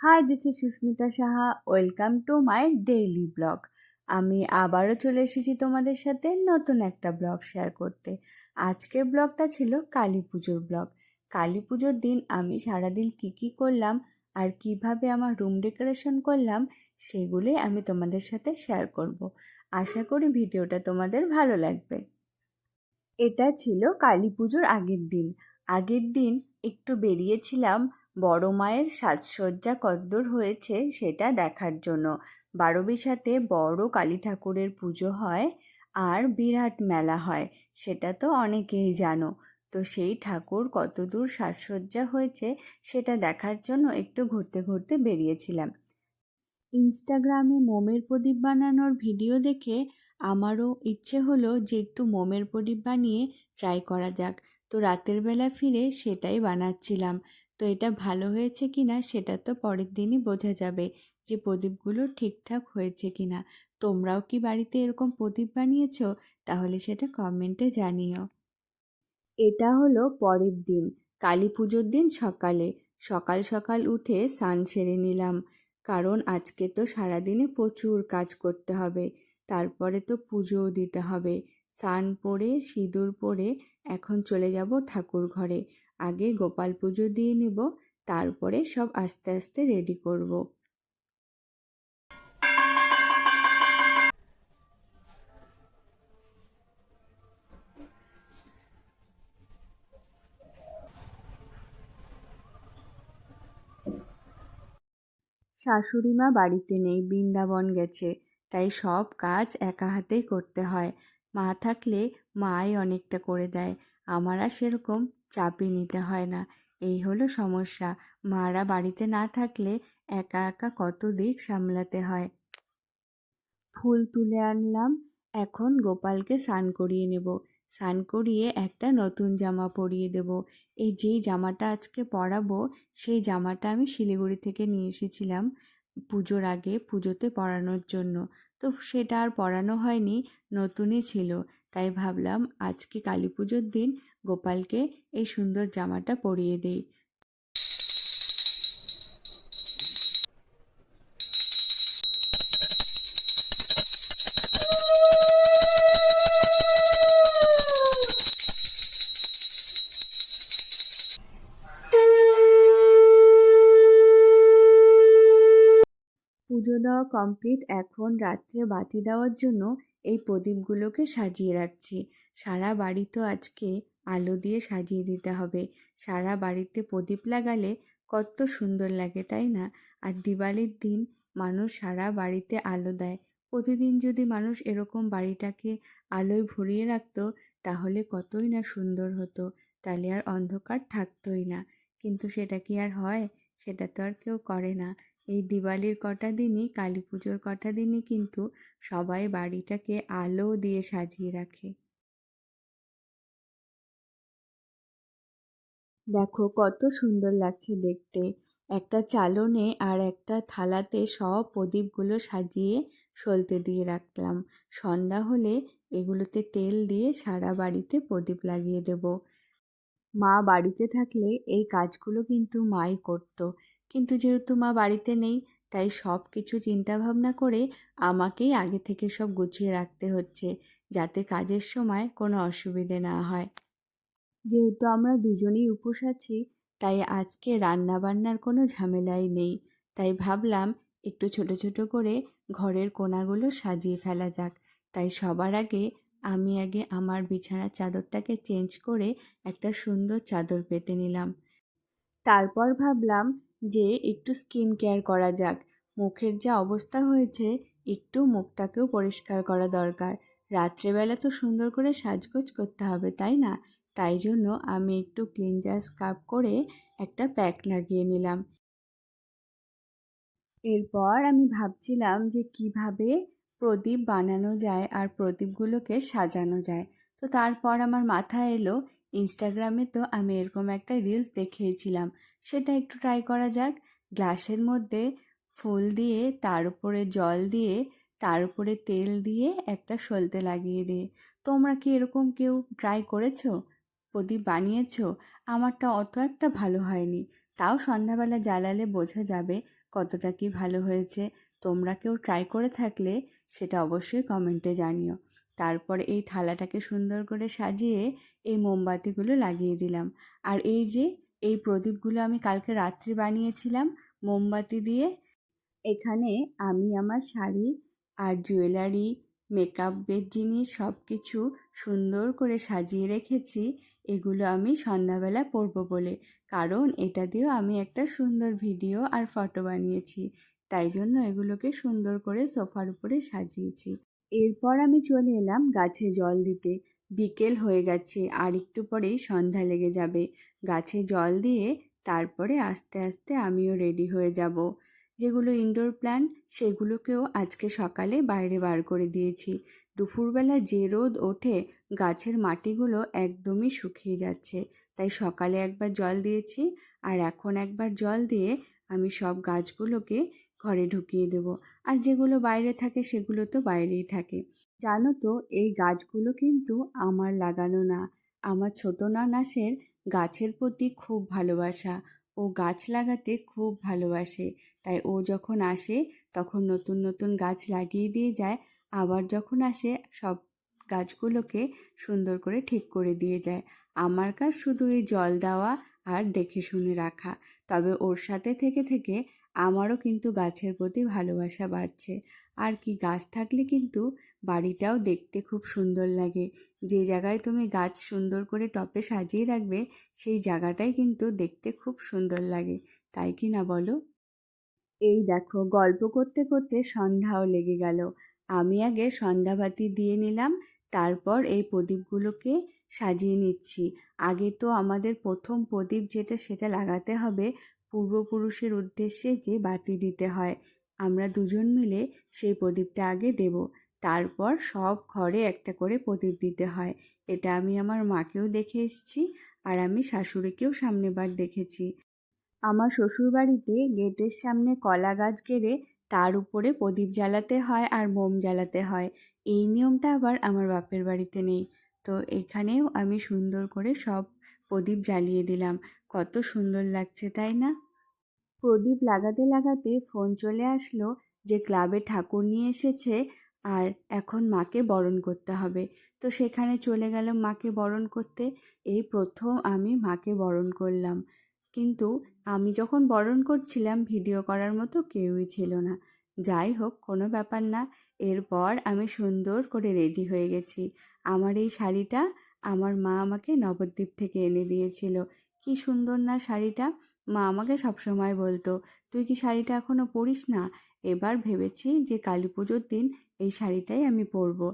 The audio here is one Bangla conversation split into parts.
High, this is Sushmita Saha. Welcome to my daily vlog. আমি আবারও চলে এসেছি তোমাদের সাথে নতুন একটা ব্লগ শেয়ার করতে। আজকের ব্লগটা ছিল কালী পুজোর ব্লগ। কালী পুজোর দিন আমি সারাদিন কী করলাম আর কিভাবে আমার রুম ডেকোরেশন করলাম সেগুলোই আমি তোমাদের সাথে শেয়ার করব। আশা করি ভিডিওটা তোমাদের ভালো লাগবে। এটা ছিল কালী পুজোর আগের দিন। আগের দিন একটু বেরিয়েছিলাম বড় মায়ের সাজসজ্জা কদ্দূর হয়েছে সেটা দেখার জন্য। বারোবিশাতে বড় কালী ঠাকুরের পুজো হয় আর বিরাট মেলা হয়, সেটা তো অনেকেই জানো। তো সেই ঠাকুর কতদূর সাজসজ্জা হয়েছে সেটা দেখার জন্য একটু ঘুরতে ঘুরতে বেরিয়েছিলাম। ইনস্টাগ্রামে মোমের প্রদীপ বানানোর ভিডিও দেখে আমারও ইচ্ছে হলো যে একটু মোমের প্রদীপ বানিয়ে ট্রাই করা যাক। তো রাতের বেলা ফিরে সেটাই বানাচ্ছিলাম। তো এটা ভালো হয়েছে কিনা সেটা তো পরের দিনই বোঝা যাবে যে প্রদীপগুলো ঠিকঠাক হয়েছে কিনা। তোমরাও কি বাড়িতে এরকম প্রদীপ বানিয়েছো? তাহলে সেটা কমেন্টে জানিও। এটা হলো পরের দিন, কালী পুজোর দিন সকালে। সকাল সকাল উঠে স্নান সেরে নিলাম, কারণ আজকে তো সারাদিনে প্রচুর কাজ করতে হবে। তারপরে তো পুজোও দিতে হবে। স্নান পরে সিঁদুর পরে এখন চলে যাব ঠাকুর ঘরে। আগে গোপাল পুজো দিয়ে নিব, তারপরে সব আস্তে আস্তে রেডি করব। শাশুড়ি মা বাড়িতে নেই, বৃন্দাবন গেছে, তাই সব কাজ একা হাতেই করতে হয়। মা থাকলে মাই অনেকটা করে দেয়, আমার আর সেরকম চাপই নিতে হয় না। এই হলো সমস্যা, মারা বাড়িতে না থাকলে একা একা কত দিক সামলাতে হয়। ফুল তুলে আনলাম, এখন গোপালকে স্নান করিয়ে নেব। স্নান করিয়ে একটা নতুন জামা পরিয়ে দেব। এই যেই জামাটা আজকে পরাবো সেই জামাটা আমি শিলিগুড়ি থেকে নিয়ে এসেছিলাম পুজোর আগে, পুজোতে পরানোর জন্য। তো সেটা আর পরানো হয়নি, নতুনই ছিল। তাই ভাবলাম আজকে কালী পুজোর দিন গোপালকে এই সুন্দর জামাটা পরিয়ে দিই। পুজো দেওয়া কমপ্লিট, এখন রাত্রে বাতি দেওয়ার জন্য এই প্রদীপগুলোকে সাজিয়ে রাখছি। সারা বাড়ি তো আজকে আলো দিয়ে সাজিয়ে দিতে হবে। সারা বাড়িতে প্রদীপ লাগালে কত সুন্দর লাগে, তাই না? আর দিওয়ালির দিন মানুষ সারা বাড়িতে আলো দেয়। প্রতিদিন যদি মানুষ এরকম বাড়িটাকে আলোয় ভরিয়ে রাখতো তাহলে কতই না সুন্দর হতো, তাহলে আর অন্ধকার থাকতোই না। কিন্তু সেটা কি আর হয়? সেটা তো আর কেউ করে না। এই দিওয়ালির কটা দিনই, কালী পুজোর কটা দিনই কিন্তু সবাই বাড়িটাকে আলো দিয়ে সাজিয়ে রাখে। দেখো কত সুন্দর লাগছে দেখতে। একটা চালনে আর একটা থালাতে সব প্রদীপগুলো সাজিয়ে সলতে দিয়ে রাখলাম। সন্ধ্যা হলে এগুলোতে তেল দিয়ে সারা বাড়িতে প্রদীপ লাগিয়ে দেব। মা বাড়িতে থাকলে এই কাজগুলো কিন্তু মাই করতো, কিন্তু যেহেতু মা বাড়িতে নেই তাই সব কিছু চিন্তাভাবনা করে আমাকেই আগে থেকে সব গুছিয়ে রাখতে হচ্ছে, যাতে কাজের সময় কোনো অসুবিধে না হয়। যেহেতু আমরা দুজনেই উপোস আছি তাই আজকে রান্না বান্নার কোনো ঝামেলাই নেই। তাই ভাবলাম একটু ছোট ছোট করে ঘরের কোণাগুলো সাজিয়ে ফেলা যাক। তাই সবার আগে আমি আমার বিছানার চাদরটাকে চেঞ্জ করে একটা সুন্দর চাদর পেতে নিলাম। তারপর ভাবলাম যে একটু স্কিন কেয়ার করা যাক। মুখের যা অবস্থা হয়েছে, একটু মুখটাকেও পরিষ্কার করা দরকার। রাত্রেবেলা তো সুন্দর করে সাজগোজ করতে হবে, তাই না? তাই জন্য আমি একটু ক্লিনজার স্ক্রাব করে একটা প্যাক লাগিয়ে নিলাম। এরপর আমি ভাবছিলাম যে কিভাবে প্রদীপ বানানো যায় আর প্রদীপগুলোকে সাজানো যায়। তো তারপর আমার মাথায় এলো ইনস্টাগ্রামে তো আমি এরকম একটা রিলস দেখিয়েছিলাম, সেটা একটু ট্রাই করা যাক। গ্লাসের মধ্যে ফুল দিয়ে, তার উপরে জল দিয়ে, তার উপরে তেল দিয়ে একটা সলতে লাগিয়ে দিয়ে। তোমরা কি এরকম কেউ ট্রাই করেছো? প্রদীপ বানিয়েছো? আমারটা অত একটা ভালো হয়নি। তাও সন্ধ্যাবেলা জ্বালালে বোঝা যাবে কতটা কি ভালো হয়েছে। তোমরা কেউ ট্রাই করে থাকলে সেটা অবশ্যই কমেন্টে জানিও। তারপর এই থালাটাকে সুন্দর করে সাজিয়ে এই মোমবাতিগুলো লাগিয়ে দিলাম। আর এই যে এই প্রদীপগুলো আমি কালকে রাত্রে বানিয়েছিলাম মোমবাতি দিয়ে। এখানে আমি আমার শাড়ি আর জুয়েলারি, মেকআপের জিনিস সব কিছু সুন্দর করে সাজিয়ে রেখেছি। এগুলো আমি সন্ধ্যাবেলা পরবো বলে, কারণ এটা দিয়েও আমি একটা সুন্দর ভিডিও আর ফটো বানিয়েছি। তাই জন্য এগুলোকে সুন্দর করে সোফার উপরে সাজিয়েছি। এরপর আমি চলে এলাম গাছে জল দিতে। বিকেল হয়ে গেছে, আর একটু পরেই সন্ধ্যা লেগে যাবে। গাছে জল দিয়ে তারপরে আস্তে আস্তে আমিও রেডি হয়ে যাব। যেগুলো ইনডোর প্ল্যান্ট সেগুলোকেও আজকে সকালে বাইরে বার করে দিয়েছি। দুপুরবেলা যে রোদ ওঠে গাছের মাটিগুলো একদমই শুকিয়ে যাচ্ছে, তাই সকালে একবার জল দিয়েছি আর এখন একবার জল দিয়ে আমি সব গাছগুলোকে ঘরে ঢুকিয়ে দেবো। আর যেগুলো বাইরে থাকে সেগুলো তো বাইরেই থাকে। জানো তো, এই গাছগুলো কিন্তু আমার লাগানো না। আমার ছোট ননাসের গাছের প্রতি খুব ভালোবাসা। ও গাছ লাগাতে খুব ভালোবাসে, তাই ও যখন আসে তখন নতুন নতুন গাছ লাগিয়ে দিয়ে যায়। আবার যখন আসে সব গাছগুলোকে সুন্দর করে ঠিক করে দিয়ে যায়। আমার কাজ শুধু এই জল দেওয়া আর দেখে শুনে রাখা। তবে ওর সাথে থেকে থেকে আমারও কিন্তু গাছের প্রতি ভালোবাসা বাড়ছে। আর কি, গাছ থাকলে কিন্তু বাড়িটাও দেখতে খুব সুন্দর লাগে। যে জায়গায় তুমি গাছ সুন্দর করে টবে সাজিয়ে রাখবে সেই জায়গাটাই কিন্তু দেখতে খুব সুন্দর লাগে, তাই কি না বলো? এই দেখো, গল্প করতে করতে সন্ধ্যাও লেগে গেল। আমি আগে সন্ধ্যাবাতি দিয়ে নিলাম, তারপর এই প্রদীপগুলোকে সাজিয়ে নিচ্ছি। আগে তো আমাদের প্রথম প্রদীপ যেটা সেটা লাগাতে হবে পূর্বপুরুষের উদ্দেশ্যে, যে বাতি দিতে হয়। আমরা দুজন মিলে সেই প্রদীপটা আগে দেব। তারপর সব ঘরে একটা করে প্রদীপ দিতে হয়। এটা আমি আমার মাকেও দেখে এসেছি, আর আমি শাশুড়িকেও সামনেবার দেখেছি। আমার শ্বশুরবাড়িতে গেটের সামনে কলা গাছ গেড়ে তার উপরে প্রদীপ জ্বালাতে হয় আর মোম জ্বালাতে হয়। এই নিয়মটা আবার আমার বাপের বাড়িতে নেই। তো এখানেও আমি সুন্দর করে সব প্রদীপ জ্বালিয়ে দিলাম। কত সুন্দর লাগছে, তাই না? প্রদীপ লাগাতে লাগাতে ফোন চলে আসলো যে ক্লাবে ঠাকুর নিয়ে এসেছে, আর এখন মাকে বরণ করতে হবে। তো সেখানে চলে গেলাম মাকে বরণ করতে। এই প্রথম আমি মাকে বরণ করলাম, কিন্তু আমি যখন বরণ করছিলাম ভিডিও করার মতো কেউই ছিল না। যাই হোক, কোনো ব্যাপার না। এরপর আমি সুন্দর করে রেডি হয়ে গেছি। আমার এই শাড়িটা আমার মা আমাকে নবদ্বীপ থেকে এনে দিয়েছিল। কি সুন্দর না শাড়িটা! মা আমাকে সবসময় বলতো, তুই কি শাড়িটা এখনও পরিস না? এবার ভেবেছি যে কালী পুজোর দিন এই শাড়িটাই আমি পরবো।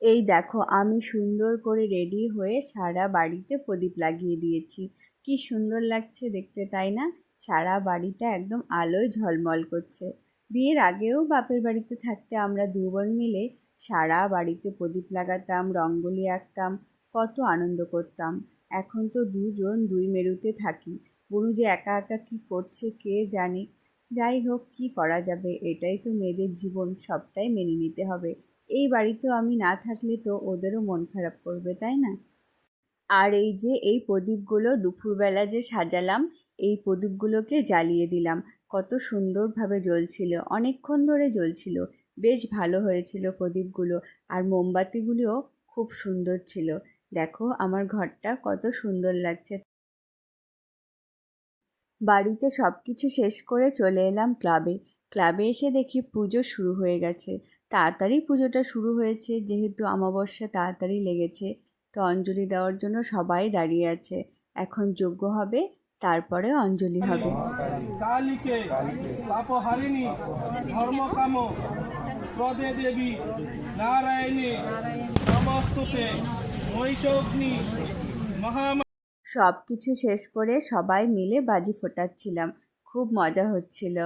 এই দেখো, আমি সুন্দর করে রেডি হয়ে সারা বাড়িতে প্রদীপ লাগিয়ে দিয়েছি। কি সুন্দর লাগছে দেখতে, তাই না? সারা বাড়িটা একদম আলোয় ঝলমল করছে। বিয়ের আগেও বাপের বাড়িতে থাকতে আমরা দু বোন মিলে সারা বাড়িতে প্রদীপ লাগাতাম, রঙ্গোলি আঁকতাম, কত আনন্দ করতাম। এখন তো দুজন দুই মেরুতে থাকি। বুনু যে একা একা কি করছে কে জানে। যাই হোক, কি করা যাবে, এটাই তো মেয়েদের জীবন, সবটাই মেনে নিতে হবে। এই বাড়িতেও আমি না থাকলে তো ওদেরও মন খারাপ করবে, তাই না? আর এই যে এই প্রদীপগুলো দুপুরবেলা যে সাজালাম, এই প্রদীপগুলোকে জ্বালিয়ে দিলাম। কত সুন্দরভাবে জ্বলছিল, অনেকক্ষণ ধরে জ্বলছিল। বেশ ভালো হয়েছিল প্রদীপগুলো। আর মোমবাতিগুলিও খুব সুন্দর ছিল। দেখো আমার ঘরটা কত সুন্দর লাগছে। বাড়িতে সব কিছু শেষ করে চলে এলাম ক্লাবে। ক্লাবে এসে দেখি পুজো শুরু হয়ে গেছে। তাড়াতাড়ি পুজোটা শুরু হয়েছে, যেহেতু অমাবস্যা তাড়াতাড়ি লেগেছে। তো অঞ্জলি দেওয়ার জন্য সবাই দাঁড়িয়ে আছে। এখন যজ্ঞ হবে, তারপরে অঞ্জলি হবে। কালীকে পাপহারিণী ধর্মকাম প্রদে দেবী নারায়ণী নমস্তুতে মহিষগ্নি মহা। সব কিছু শেষ করে সবাই মিলে বাজি ফোটাচ্ছিলাম। খুব মজা হচ্ছিল।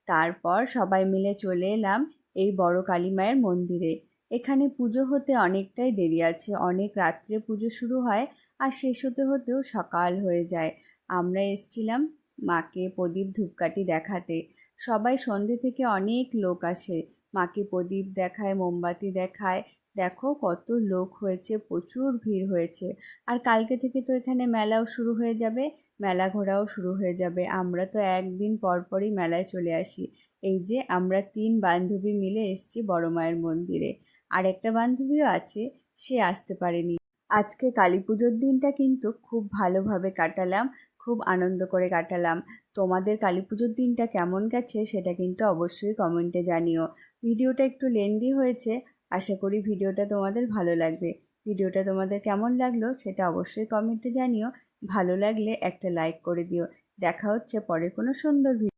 তারপর সবাই মিলে চলে এলাম এই বড় কালী মায়ের মন্দিরে। এখানে পুজো হতে অনেকটাই দেরি আছে, অনেক রাত্রে পুজো শুরু হয় আর শেষ হতে হতেও সকাল হয়ে যায়। আমরা এসছিলাম মাকে প্রদীপ ধূপকাঠি দেখাতে। সবাই সন্ধে থেকে অনেক লোক আসে, মাকে প্রদীপ দেখায়, মোমবাতি দেখায়। দেখো কত লোক হয়েছে, প্রচুর ভিড় হয়েছে। আর কালকে থেকে তো এখানে মেলাও শুরু হয়ে যাবে, মেলা ঘোরাও শুরু হয়ে যাবে। আমরা তো একদিন পর পরই মেলায় চলে আসি। এই যে আমরা 3 বান্ধবী মিলে এসেছি বড় মায়ের মন্দিরে। আর একটা বান্ধবীও আছে, সে আসতে পারেনি। আজকে কালী পুজোর দিনটা কিন্তু খুব ভালোভাবে কাটালাম, খুব আনন্দ করে কাটালাম। তোমাদের কালী পুজোর দিনটা কেমন গেছে সেটা কিন্তু অবশ্যই কমেন্টে জানিও। ভিডিওটা একটু লেন্দি হয়েছে, আশা করি ভিডিওটা তোমাদের ভালো লাগবে। ভিডিওটা তোমাদের কেমন লাগলো সেটা অবশ্যই কমেন্টে জানিও। ভালো লাগলে একটা লাইক করে দিও। দেখা হচ্ছে পরে কোনো সুন্দর ভিডিও।